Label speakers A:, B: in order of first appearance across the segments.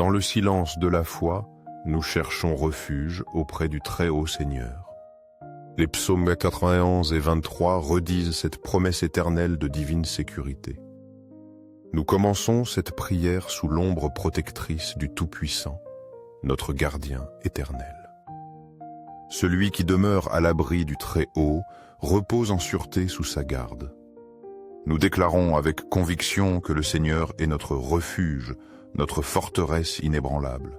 A: Dans le silence de la foi, nous cherchons refuge auprès du Très-Haut Seigneur. Les psaumes 91 et 23 redisent cette promesse éternelle de divine sécurité. Nous commençons cette prière sous l'ombre protectrice du Tout-Puissant, notre gardien éternel. Celui qui demeure à l'abri du Très-Haut repose en sûreté sous sa garde. Nous déclarons avec conviction que le Seigneur est notre refuge, notre forteresse inébranlable.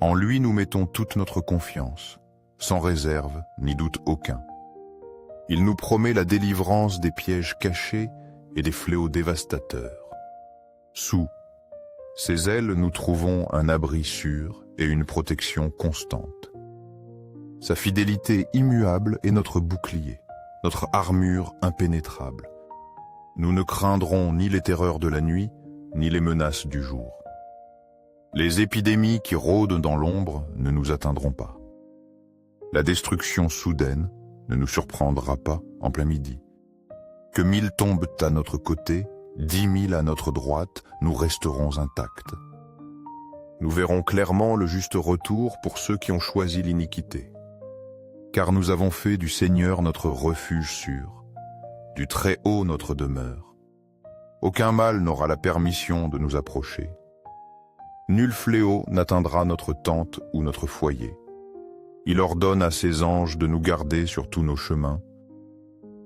A: En lui nous mettons toute notre confiance, sans réserve ni doute aucun. Il nous promet la délivrance des pièges cachés et des fléaux dévastateurs. Sous ses ailes nous trouvons un abri sûr et une protection constante. Sa fidélité immuable est notre bouclier, notre armure impénétrable. Nous ne craindrons ni les terreurs de la nuit, ni les menaces du jour. Les épidémies qui rôdent dans l'ombre ne nous atteindront pas. La destruction soudaine ne nous surprendra pas en plein midi. Que 1000 tombent à notre côté, 10 000 à notre droite, nous resterons intacts. Nous verrons clairement le juste retour pour ceux qui ont choisi l'iniquité. Car nous avons fait du Seigneur notre refuge sûr, du Très-Haut notre demeure. Aucun mal n'aura la permission de nous approcher. Nul fléau n'atteindra notre tente ou notre foyer. Il ordonne à ses anges de nous garder sur tous nos chemins.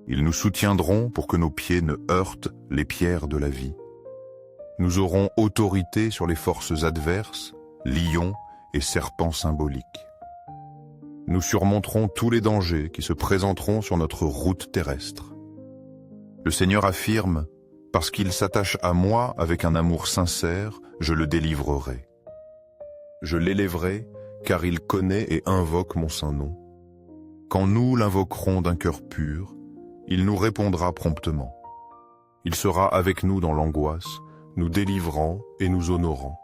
A: Ils nous soutiendront pour que nos pieds ne heurtent les pierres de la vie. Nous aurons autorité sur les forces adverses, lions et serpents symboliques. Nous surmonterons tous les dangers qui se présenteront sur notre route terrestre. Le Seigneur affirme: parce qu'il s'attache à moi avec un amour sincère, je le délivrerai. Je l'élèverai, car il connaît et invoque mon saint nom. Quand nous l'invoquerons d'un cœur pur, il nous répondra promptement. Il sera avec nous dans l'angoisse, nous délivrant et nous honorant.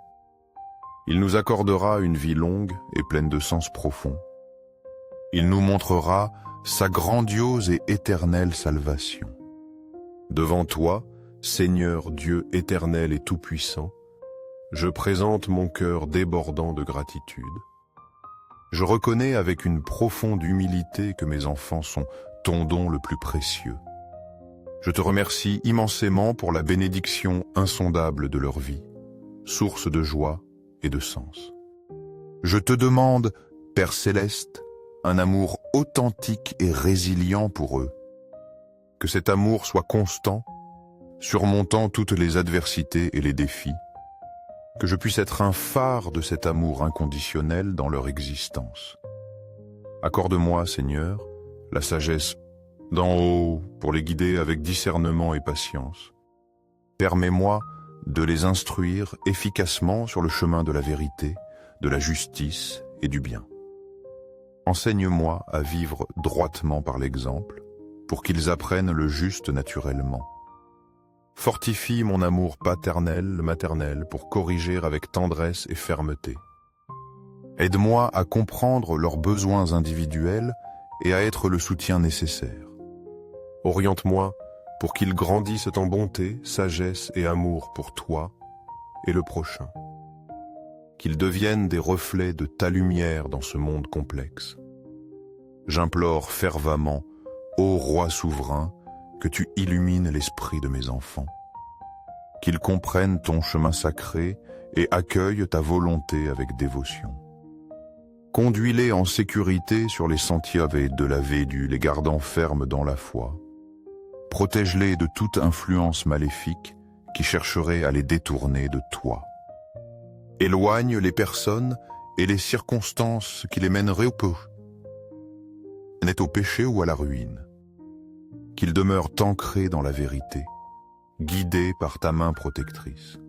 A: Il nous accordera une vie longue et pleine de sens profonds. Il nous montrera sa grandiose et éternelle salvation. Devant toi, Seigneur Dieu éternel et tout-puissant, je présente mon cœur débordant de gratitude. Je reconnais avec une profonde humilité que mes enfants sont ton don le plus précieux. Je te remercie immensément pour la bénédiction insondable de leur vie, source de joie et de sens. Je te demande, Père Céleste, un amour authentique et résilient pour eux. Que cet amour soit constant, surmontant toutes les adversités et les défis, que je puisse être un phare de cet amour inconditionnel dans leur existence. Accorde-moi, Seigneur, la sagesse d'en haut pour les guider avec discernement et patience. Permets-moi de les instruire efficacement sur le chemin de la vérité, de la justice et du bien. Enseigne-moi à vivre droitement par l'exemple, pour qu'ils apprennent le juste naturellement. Fortifie mon amour paternel, maternel, pour corriger avec tendresse et fermeté. Aide-moi à comprendre leurs besoins individuels et à être le soutien nécessaire. Oriente-moi pour qu'ils grandissent en bonté, sagesse et amour pour toi et le prochain. Qu'ils deviennent des reflets de ta lumière dans ce monde complexe. J'implore fervemment, ô Roi souverain, que tu illumines l'esprit de mes enfants. Qu'ils comprennent ton chemin sacré et accueillent ta volonté avec dévotion. Conduis-les en sécurité sur les sentiers de la Védu, les gardant fermes dans la foi. Protège-les de toute influence maléfique qui chercherait à les détourner de toi. Éloigne les personnes et les circonstances qui les mèneraient au péché ou à la ruine. Qu'ils demeurent ancrés dans la vérité, guidés par ta main protectrice.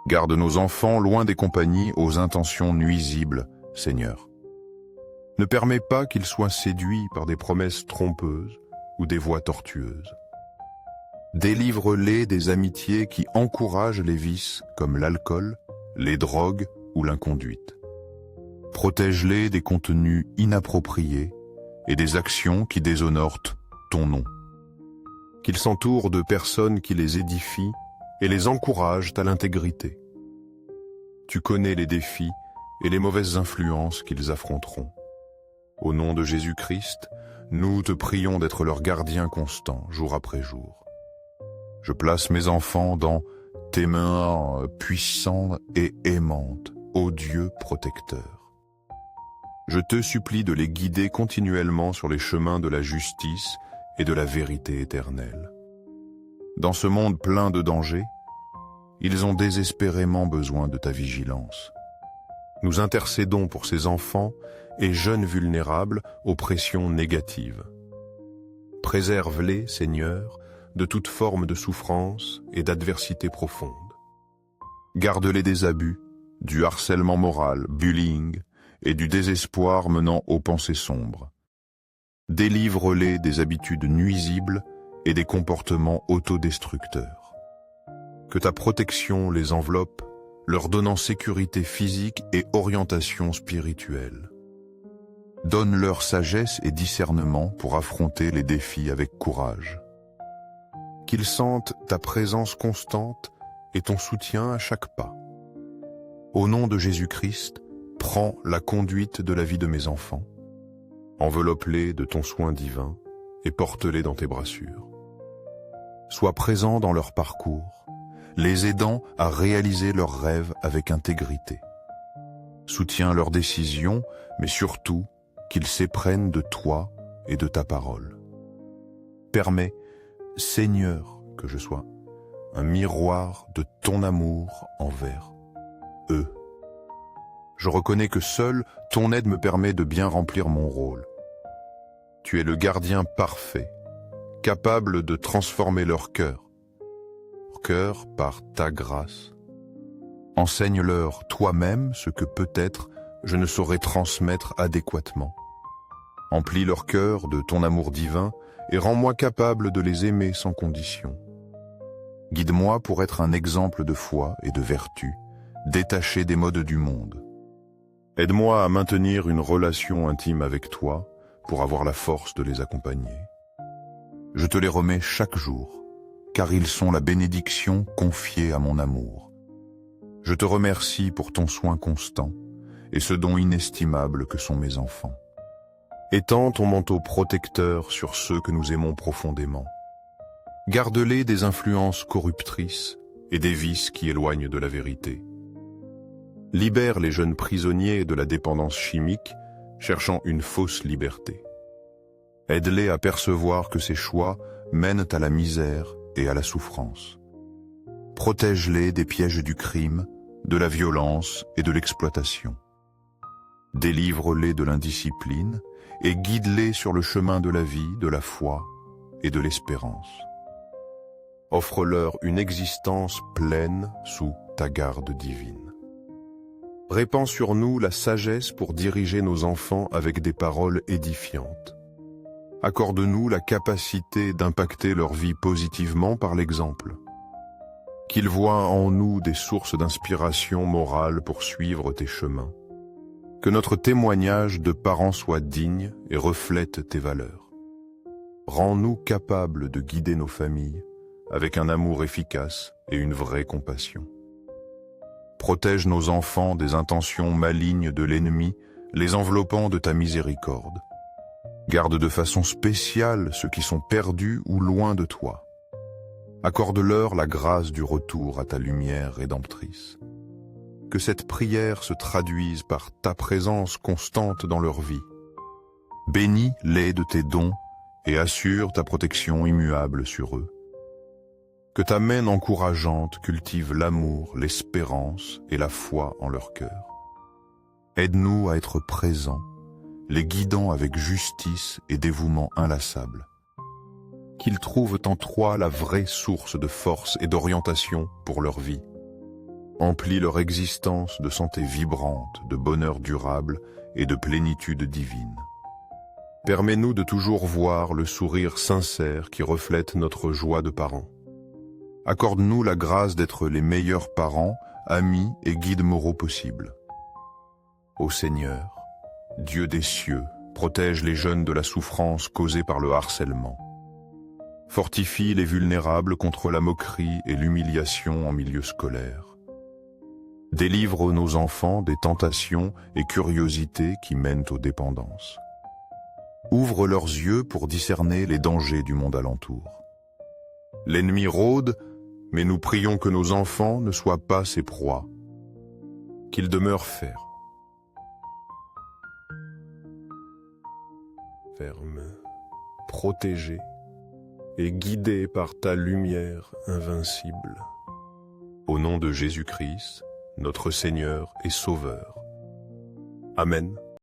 A: Garde nos enfants loin des compagnies aux intentions nuisibles, Seigneur. Ne permets pas qu'ils soient séduits par des promesses trompeuses ou des voies tortueuses. Délivre-les des amitiés qui encouragent les vices comme l'alcool, les drogues ou l'inconduite. Protège-les des contenus inappropriés et des actions qui déshonorent ton nom. Qu'ils s'entourent de personnes qui les édifient et les encouragent à l'intégrité. Tu connais les défis et les mauvaises influences qu'ils affronteront. Au nom de Jésus-Christ, nous te prions d'être leur gardien constant, jour après jour. Je place mes enfants dans tes mains puissantes et aimantes, ô Dieu protecteur. Je te supplie de les guider continuellement sur les chemins de la justice et de la vérité éternelle. Dans ce monde plein de dangers, ils ont désespérément besoin de ta vigilance. Nous intercédons pour ces enfants et jeunes vulnérables aux pressions négatives. Préserve-les, Seigneur, de toute forme de souffrance et d'adversité profonde. Garde-les des abus, du harcèlement moral, bullying et du désespoir menant aux pensées sombres. Délivre-les des habitudes nuisibles et des comportements autodestructeurs. Que ta protection les enveloppe, leur donnant sécurité physique et orientation spirituelle. Donne-leur sagesse et discernement pour affronter les défis avec courage. Qu'ils sentent ta présence constante et ton soutien à chaque pas. Au nom de Jésus-Christ, prends la conduite de la vie de mes enfants. Enveloppe-les de ton soin divin et porte-les dans tes brassures. Sois présent dans leur parcours, les aidant à réaliser leurs rêves avec intégrité. Soutiens leurs décisions, mais surtout qu'ils s'éprennent de toi et de ta parole. Permets, Seigneur, que je sois un miroir de ton amour envers eux. Je reconnais que seule ton aide me permet de bien remplir mon rôle. Tu es le gardien parfait, capable de transformer leur cœur par ta grâce. Enseigne-leur toi-même ce que peut-être je ne saurais transmettre adéquatement. Emplis leur cœur de ton amour divin et rends-moi capable de les aimer sans condition. Guide-moi pour être un exemple de foi et de vertu, détaché des modes du monde. Aide-moi à maintenir une relation intime avec toi pour avoir la force de les accompagner. Je te les remets chaque jour, car ils sont la bénédiction confiée à mon amour. Je te remercie pour ton soin constant et ce don inestimable que sont mes enfants. Étends ton manteau protecteur sur ceux que nous aimons profondément. Garde-les des influences corruptrices et des vices qui éloignent de la vérité. Libère les jeunes prisonniers de la dépendance chimique, cherchant une fausse liberté. Aide-les à percevoir que ces choix mènent à la misère et à la souffrance. Protège-les des pièges du crime, de la violence et de l'exploitation. Délivre-les de l'indiscipline et guide-les sur le chemin de la vie, de la foi et de l'espérance. Offre-leur une existence pleine sous ta garde divine. Répands sur nous la sagesse pour diriger nos enfants avec des paroles édifiantes. Accorde-nous la capacité d'impacter leur vie positivement par l'exemple. Qu'ils voient en nous des sources d'inspiration morale pour suivre tes chemins. Que notre témoignage de parents soit digne et reflète tes valeurs. Rends-nous capables de guider nos familles avec un amour efficace et une vraie compassion. Protège nos enfants des intentions malignes de l'ennemi, les enveloppant de ta miséricorde. Garde de façon spéciale ceux qui sont perdus ou loin de toi. Accorde-leur la grâce du retour à ta lumière rédemptrice. Que cette prière se traduise par ta présence constante dans leur vie. Bénis-les de tes dons et assure ta protection immuable sur eux. Que ta main encourageante cultive l'amour, l'espérance et la foi en leur cœur. Aide-nous à être présents, les guidant avec justice et dévouement inlassable. Qu'ils trouvent en toi la vraie source de force et d'orientation pour leur vie. Emplis leur existence de santé vibrante, de bonheur durable et de plénitude divine. Permets-nous de toujours voir le sourire sincère qui reflète notre joie de parents. Accorde-nous la grâce d'être les meilleurs parents, amis et guides moraux possibles. Ô Seigneur, Dieu des cieux, protège les jeunes de la souffrance causée par le harcèlement. Fortifie les vulnérables contre la moquerie et l'humiliation en milieu scolaire. Délivre nos enfants des tentations et curiosités qui mènent aux dépendances. Ouvre leurs yeux pour discerner les dangers du monde alentour. L'ennemi rôde, mais nous prions que nos enfants ne soient pas ses proies, qu'ils demeurent fermes, protégés et guidés par ta lumière invincible. Au nom de Jésus-Christ, notre Seigneur et Sauveur. Amen.